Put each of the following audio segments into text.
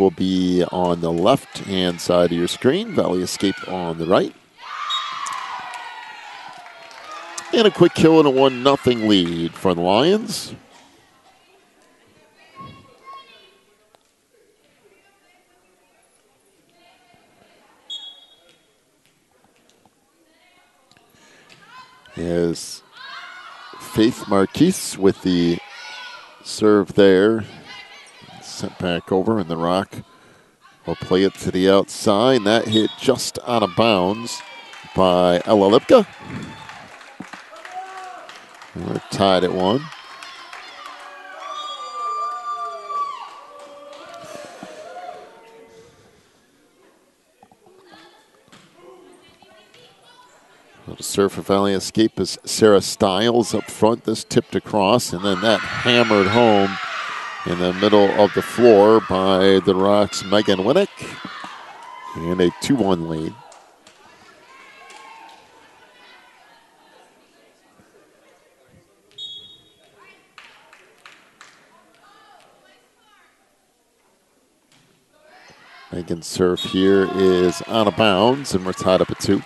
will be on the left-hand side of your screen. Valley Escape on the right. And a quick kill and a 1-0 lead for the Lions. As Faith Marquise with the serve there. Sent back over, and the Rock will play it to the outside. That hit just out of bounds by Ella Lipka. We're tied at 1. The serve for Valley Escape is Sarah Stiles up front. This tipped across, and then that hammered home in the middle of the floor by the Rock's Megan Winnick. And a 2-1 lead. Megan's serve here is out of bounds, and we're tied up at 2.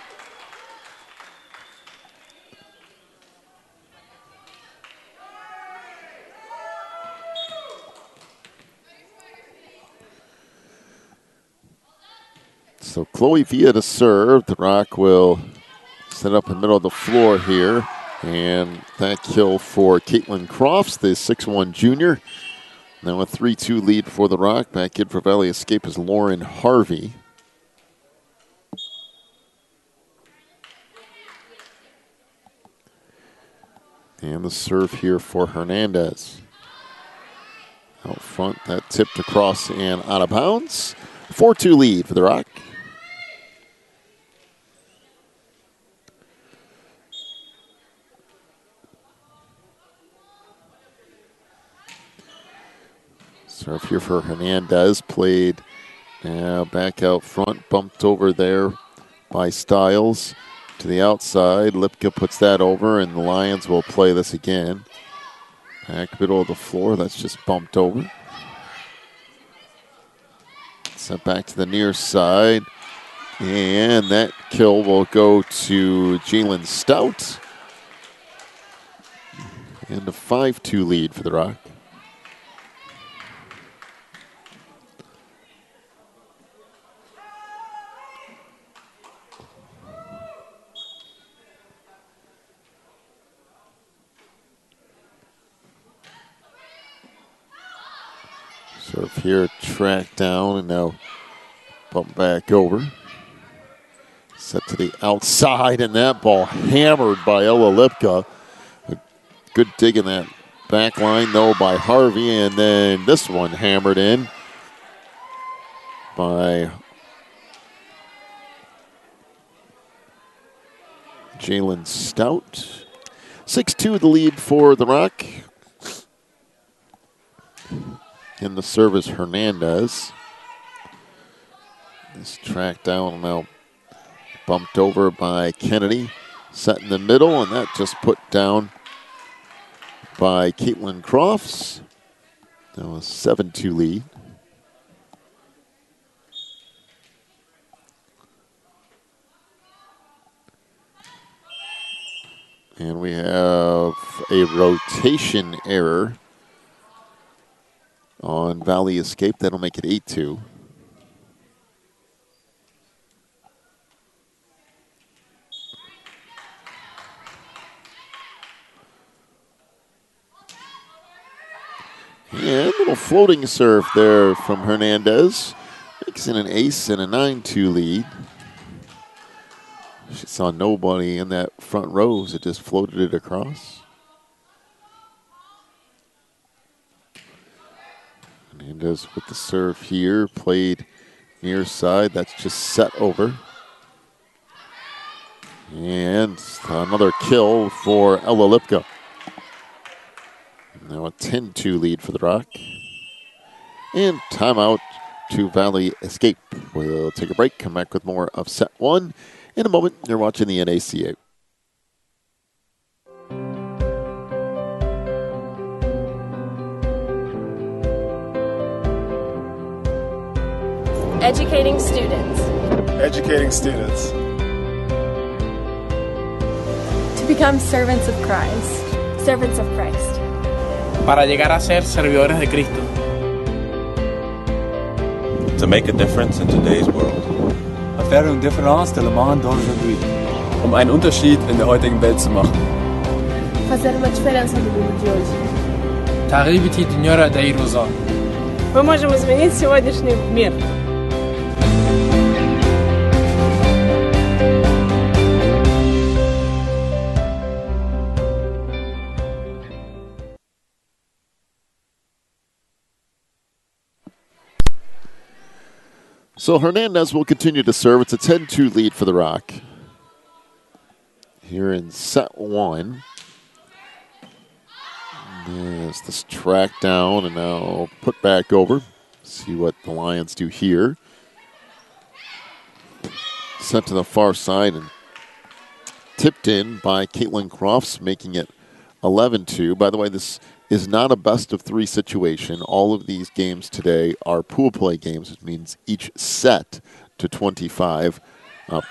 So Chloe Villa to serve. The Rock will set up in the middle of the floor here. And that kill for Caitlin Crofts, the 6'1 junior. Now a 3-2 lead for the Rock. Back in for Valley Escape is Lauren Harvey. And the serve here for Hernandez. Out front, that tipped across and out of bounds. 4-2 lead for the Rock. Serve here for Hernandez, played back out front, bumped over there by Stiles to the outside. Lipka puts that over, and the Lions will play this again. Back middle of the floor, that's just bumped over. Sent back to the near side, and that kill will go to Jalen Stout. And a 5-2 lead for the Rock. Serve here, track down, and now bump back over. Set to the outside, and that ball hammered by Ella Lipka. A good dig in that back line, though, by Harvey, and then this one hammered in by Jalen Stout. 6-2 the lead for the Rock. In the service, Hernandez. This track down now bumped over by Kennedy. Set in the middle, and that just put down by Caitlin Crofts. Now a 7-2 lead. And we have a rotation error on Valley Escape. That'll make it 8-2. And a little floating serve there from Hernandez. Makes it an ace and a 9-2 lead. She saw nobody in that front row, so it just floated it across. Hernandez with the serve here, played near side. That's just set over. And another kill for Ella Lipka. Now a 10-2 lead for the Rock. And timeout to Valley Escape. We'll take a break, come back with more of set 1. In a moment, you're watching the NACA. Educating students. Educating students. To become servants of Christ. Servants of Christ. Para llegar a ser servidores de Cristo. To make a difference in today's world. Faire une différence dans le monde d'aujourd'hui. Einen Unterschied in der heutigen Welt zu machen. Fazer uma diferença no mundo de hoje. تغيير الدنيا ده يروزا. Мы можем изменить сегодняшний мир. So Hernandez will continue to serve. It's a 10-2 lead for the Rock. Here in set one. There's this track down and now put back over. See what the Lions do here. Sent to the far side and tipped in by Caitlin Crofts, making it 11-2. By the way, this is not a best-of-3 situation. All of these games today are pool play games, which means each set to 25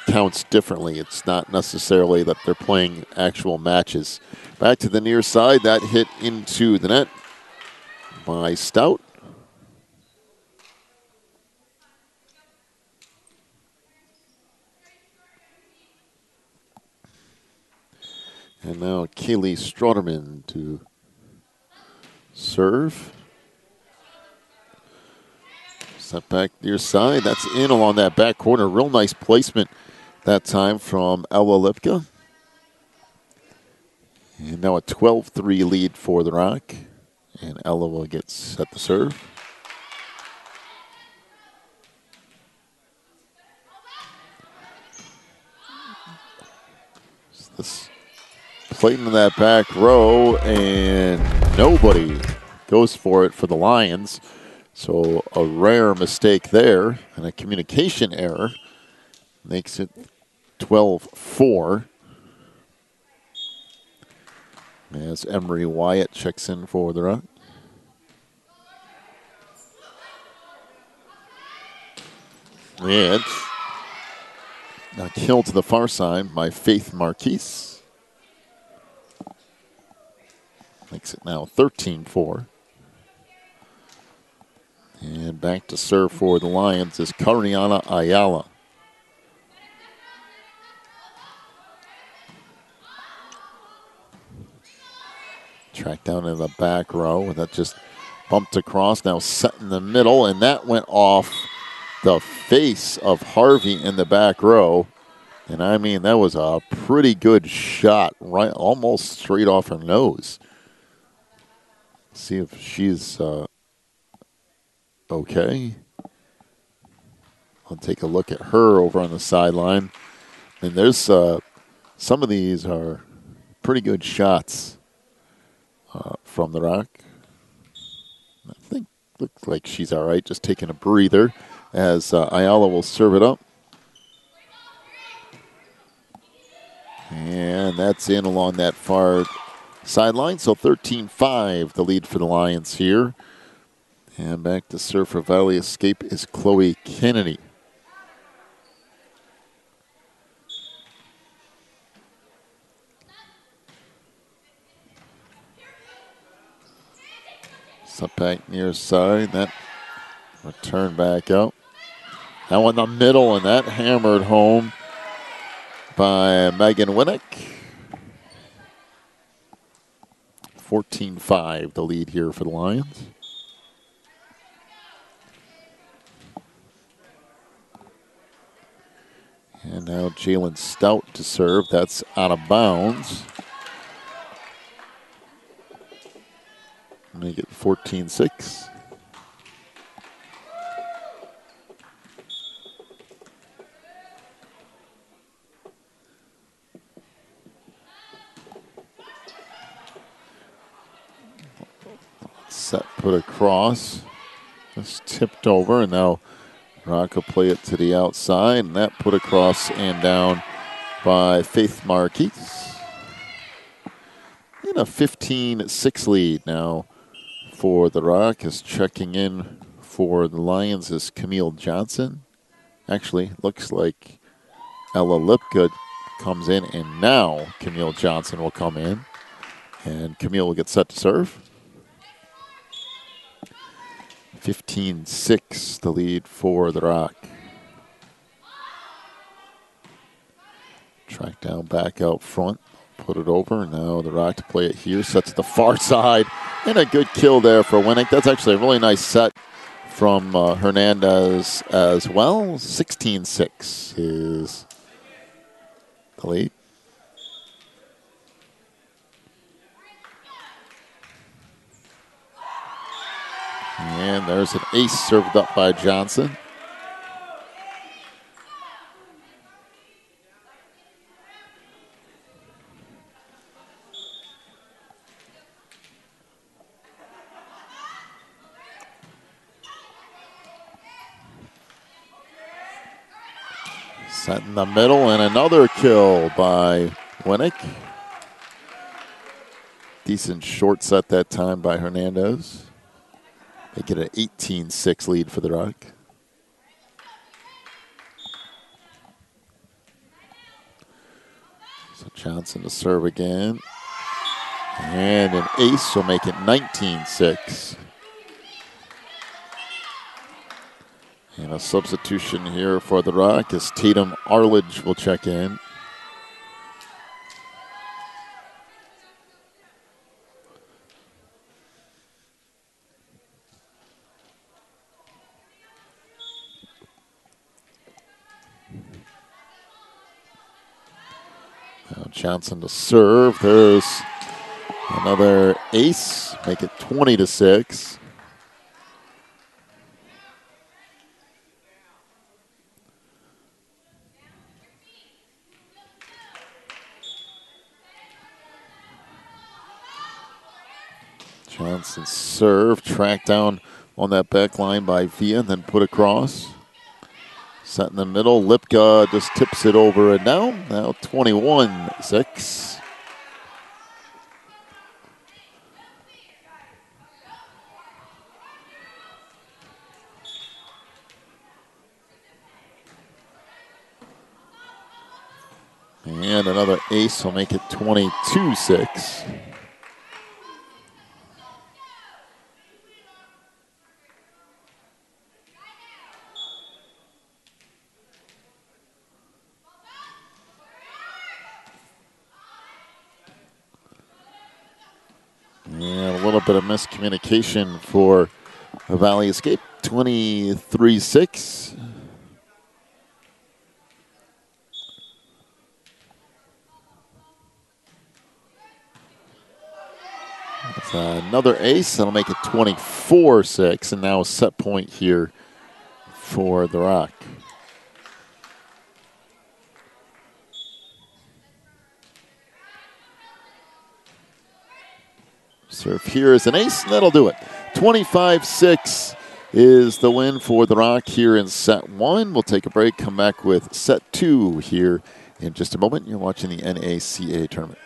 counts differently. It's not necessarily that they're playing actual matches. Back to the near side. That hit into the net by Stout. And now Kaylee Stroderman to serve. Set back near side. That's in along that back corner. Real nice placement that time from Ella Lipka. And now a 12-3 lead for the Rock. And Ella will get set to serve. This played in that back row, and nobody goes for it for the Lions. So a rare mistake there, and a communication error makes it 12-4. As Emery Wyatt checks in for the Rock. And now killed to the far side by Faith Marquise. Makes it now 13-4. And back to serve for the Lions is Cariana Ayala. Track down in the back row, and that just bumped across, now set in the middle, and that went off the face of Harvey in the back row. And I mean, that was a pretty good shot, right, almost straight off her nose. See if she's okay. I'll take a look at her over on the sideline. And there's some of these are pretty good shots from the Rock. I think looks like she's all right, just taking a breather as Ayala will serve it up. And that's in along that far sideline. So 13-5, the lead for the Lions here. And back to serve for Valley Escape is Chloe Kennedy. Up back near side, that return back out. Now in the middle, and that hammered home by Megan Winnick. 14-5, the lead here for the Lions. And now Jalen Stout to serve. That's out of bounds. Make it 14-6. Set put across. Just tipped over, and now Rock will play it to the outside, and that put across and down by Faith Marquise. In a 15-6 lead now for the Rock is checking in for the Lions is Camille Johnson. Actually, looks like Ella Lipka comes in, and now Camille Johnson will come in. And Camille will get set to serve. 15-6, the lead for the Rock. Track down back out front. Put it over. Now the Rock to play it here. Sets to the far side. And a good kill there for Winnick. That's actually a really nice set from Hernandez as well. 16-6 is the lead. And there's an ace served up by Johnson. Set in the middle, and another kill by Winnick. Decent short set that time by Hernandez. They get an 18-6 lead for the Rock. So Johnson to serve again. And an ace will make it 19-6. And a substitution here for the Rock as Tatum Arledge will check in. Now Johnson to serve. There's another ace, make it 20-6. Johnson serve, track down on that back line by Villa, and then put across. Set in the middle, Lipka just tips it over and down. Now 21-6. And another ace will make it 22-6. And a little bit of miscommunication for a Valley Escape. 23-6. That's another ace. That'll make it 24-6. And now a set point here for the Rock. Serve here is an ace, and that'll do it. 25-6 is the win for the Rock here in set one. We'll take a break, come back with set two here in just a moment. You're watching the NACA tournament.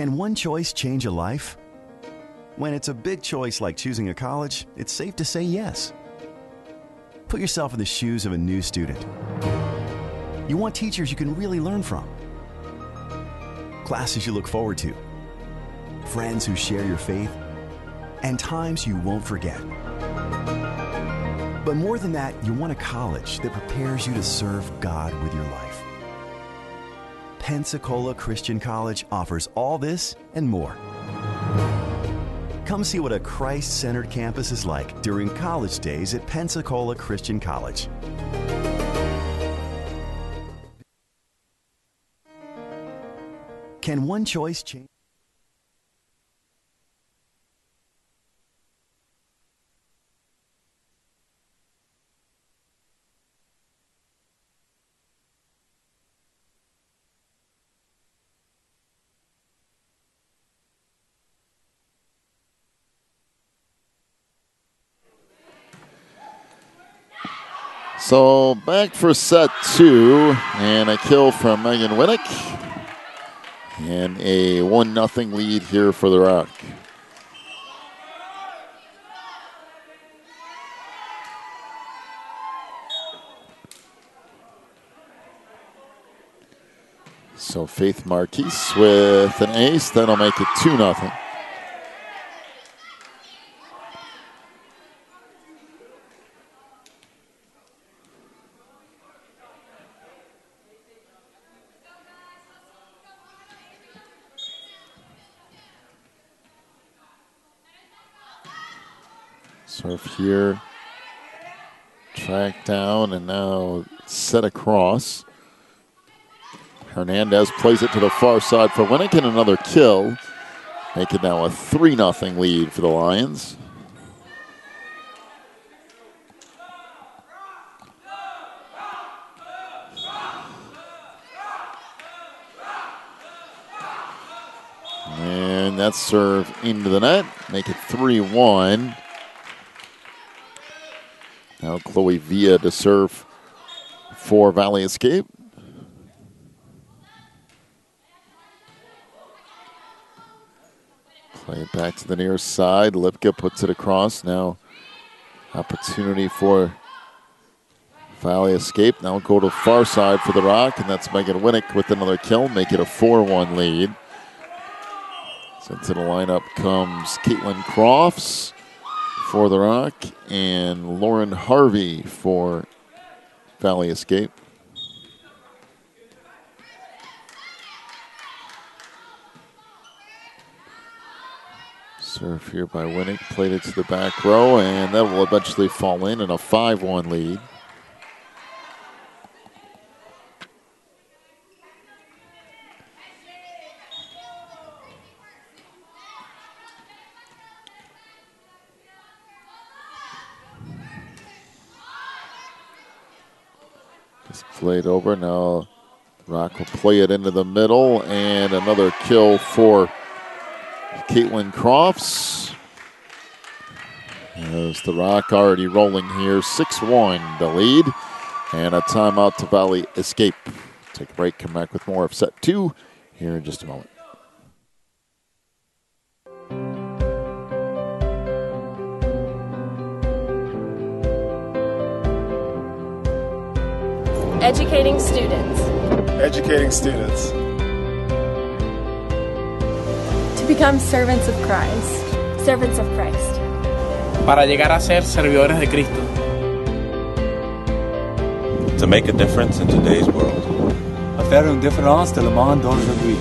Can one choice change a life? When it's a big choice like choosing a college, it's safe to say yes. Put yourself in the shoes of a new student. You want teachers you can really learn from, classes you look forward to, friends who share your faith, and times you won't forget. But more than that, you want a college that prepares you to serve God with your life. Pensacola Christian College offers all this and more. Come see what a Christ-centered campus is like during college days at Pensacola Christian College. Can one choice change? So back for set two, and a kill from Megan Winnick, and a 1-0 lead here for the Rock. So Faith Marquise with an ace, that'll make it 2-0. Serve here, track down, and now set across. Hernandez plays it to the far side for Winnick, and another kill. Make it now a 3-0 lead for the Lions. And that serve into the net, make it 3-1. Now Chloe Villa to serve for Valley Escape. Play it back to the near side. Lipka puts it across. Now opportunity for Valley Escape. Now go to far side for the Rock, and that's Megan Winnick with another kill. Make it a 4-1 lead. So into the lineup comes Caitlin Crofts for the Rock and Lauren Harvey for Valley Escape. Serve here by Winnick, played it to the back row, and that will eventually fall in a 5-1 lead. Played over. Now Rock will play it into the middle, and another kill for Caitlin Crofts. As the Rock already rolling here, 6-1 the lead, and a timeout to Valley Escape. Take a break, come back with more of set two here in just a moment. Educating students. Educating students. To become servants of Christ. Servants of Christ. Para llegar a ser servidores de Cristo. To make a difference in today's world. Faire une différence dans le monde d'aujourd'hui.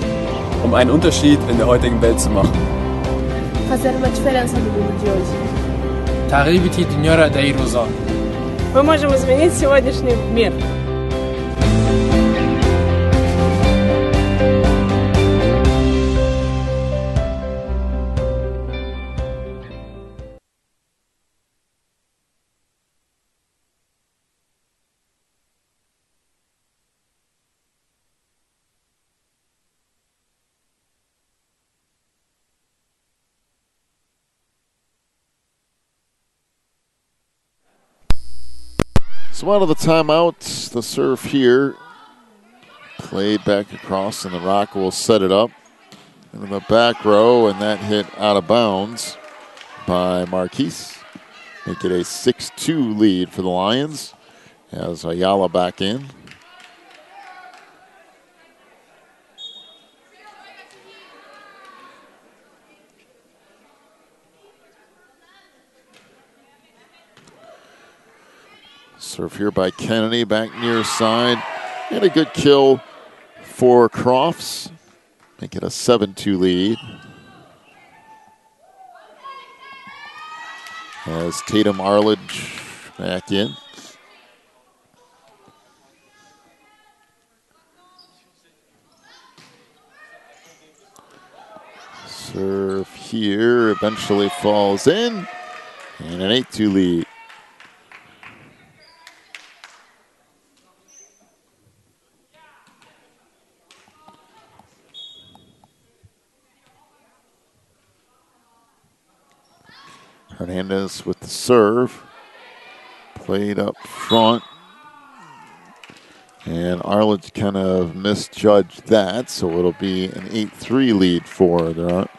Einen Unterschied in der heutigen Welt zu machen. Fazer uma diferença no mundo de hoje. تغييب تدنيورا دايروزا. Мы можем изменить сегодняшний мир. So out of the timeout, the serve here. Played back across, and the Rock will set it up. into the back row, and that hit out of bounds by Marquise. Make it a 6-2 lead for the Lions as Ayala back in. Serve here by Kennedy, back near side. And a good kill for Crofts. Make it a 7-2 lead. As Tatum Arledge back in. Serve here, eventually falls in. And an 8-2 lead. Hernandez with the serve. Played up front. And Arledge kind of misjudged that, so it'll be an 8-3 lead for the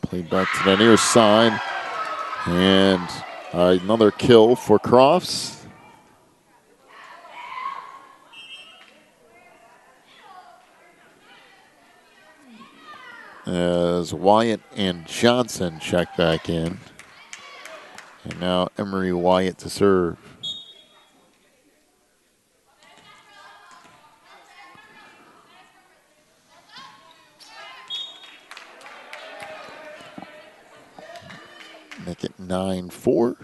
Played back to the near side. And another kill for Crofts. As Wyatt and Johnson check back in. And now Emery Wyatt to serve. Make it 9-4.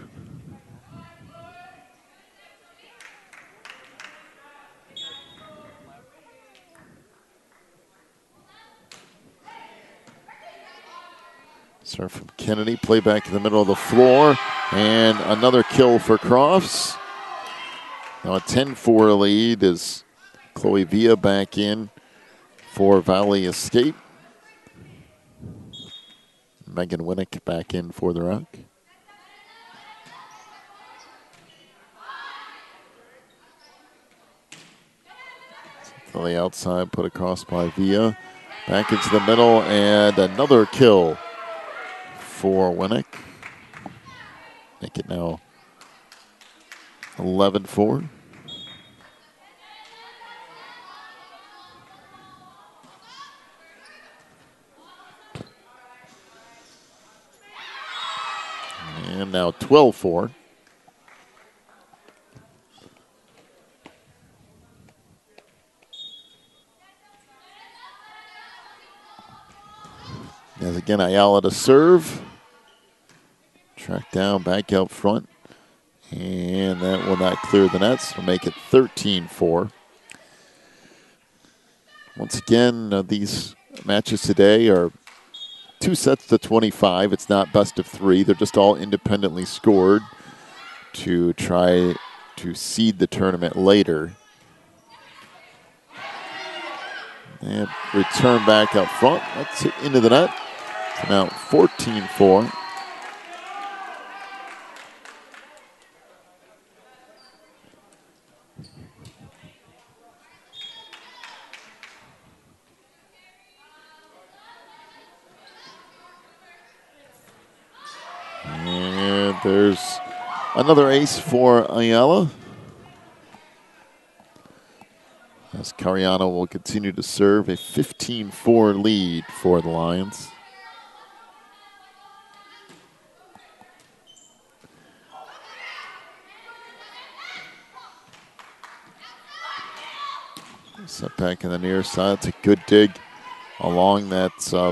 Serve from Kennedy, play back in the middle of the floor, and another kill for Crofts. Now a 10-4 lead as Chloe Villa back in for Valley Escape. Megan Winnick back in for the Rock. To the outside, put across by Villa. Back into the middle, and another kill for Winnick. Make it now 11-4. And now 12-4. As again, Ayala to serve. Track down, back out front. And that will not clear the nets. Will make it 13-4. Once again, these matches today are 2 sets to 25. It's not best of 3. They're just all independently scored to try to seed the tournament later. And return back up front. That's it into the net. So now 14-4. And there's another ace for Ayala. As Cariano will continue to serve, a 15-4 lead for the Lions. Set back in the near side. It's a good dig along that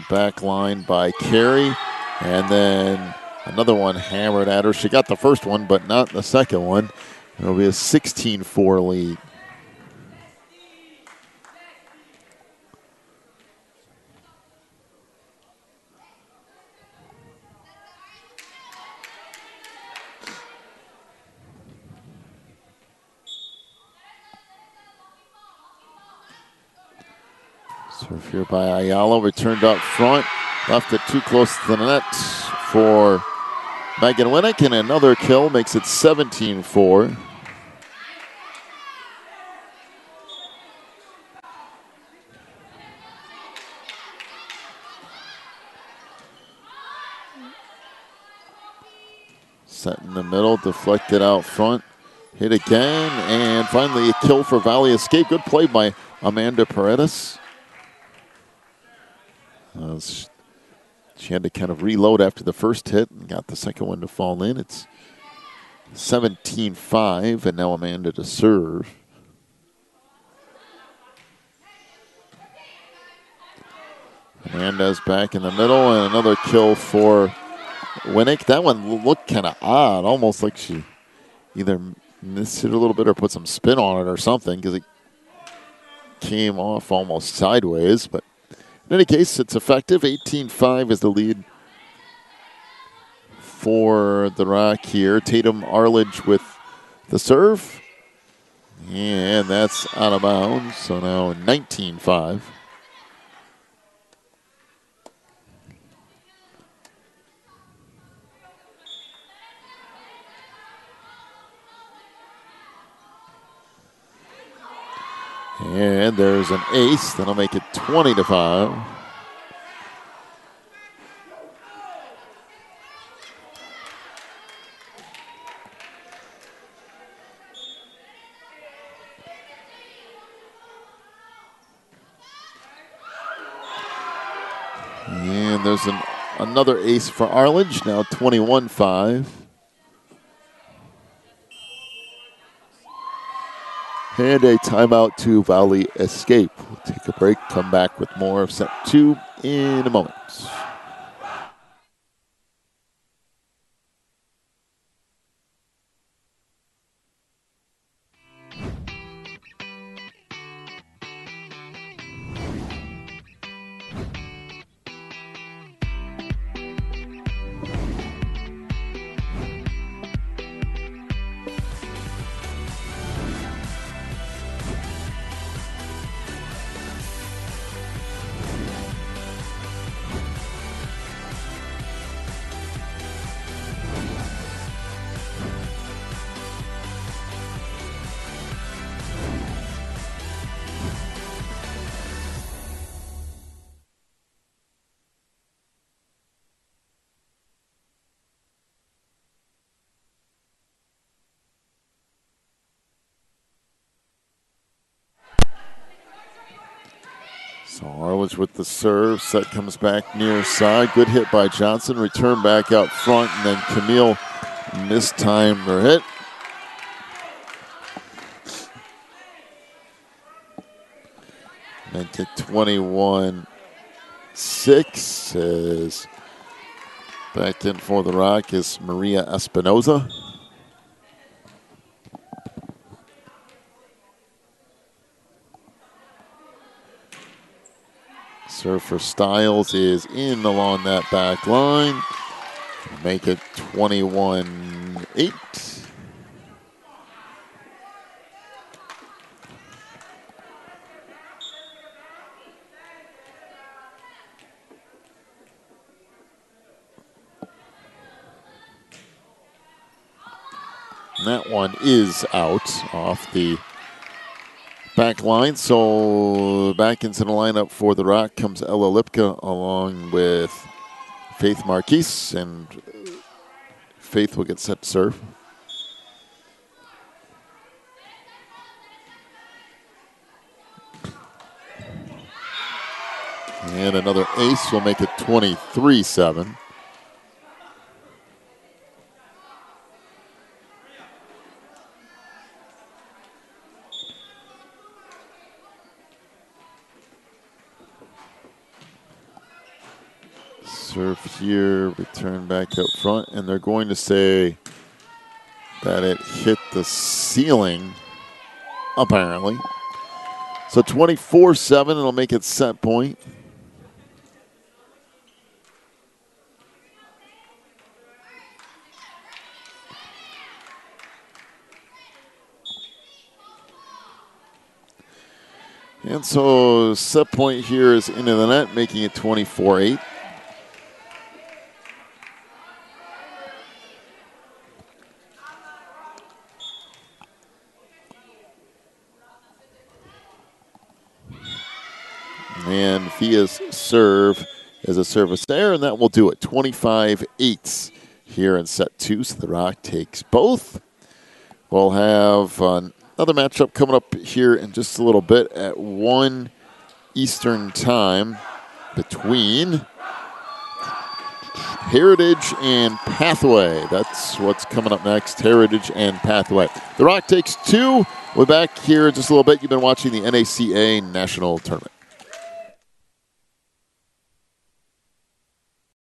back line by Carey. And then another one hammered at her. She got the first one, but not the second one. It'll be a 16-4 lead. Serve here by Ayala, returned up front, left it too close to the net for Megan Winnick, and another kill makes it 17-4. Set in the middle, deflected out front. Hit again, and finally a kill for Valley Escape. Good play by Amanda Paredes. She had to kind of reload after the first hit and got the second one to fall in. It's 17-5, and now Amanda to serve. Amanda's back in the middle, and another kill for Winnick. That one looked kind of odd, almost like she either missed it a little bit or put some spin on it or something, because it came off almost sideways. But in any case, it's effective. 18-5 is the lead for the Rock here. Tatum Arledge with the serve. And that's out of bounds. So now 19-5. And there's an ace. That'll make it 20-5. And there's another ace for Arledge, now 21-5. And a timeout to Valley Escape. We'll take a break, come back with more of set 2 in a moment. So Arledge with the serve. Set comes back near side. Good hit by Johnson. Return back out front, and then Camille mistimed her hit. Make it 21-6 as back in for the Rock is Maria Espinoza. Serve for Stiles is in along that back line. Make it 21-8. And that one is out off the back line. So back into the lineup for the Rock comes Ella Lipka along with Faith Marquise, and Faith will get set to serve. And another ace will make it 23-7. Serve here, return back up front, and they're going to say that it hit the ceiling, apparently. So 24-7, it'll make it set point. And so set point here is into the net, making it 24-8. And Via's serve is a service there, and that will do it. 25-8 here in set 2. So the Rock takes both. We'll have another matchup coming up here in just a little bit at 1 Eastern time between Heritage and Pathway. That's what's coming up next, Heritage and Pathway. The Rock takes 2. We're back here in just a little bit. You've been watching the NACA National Tournament.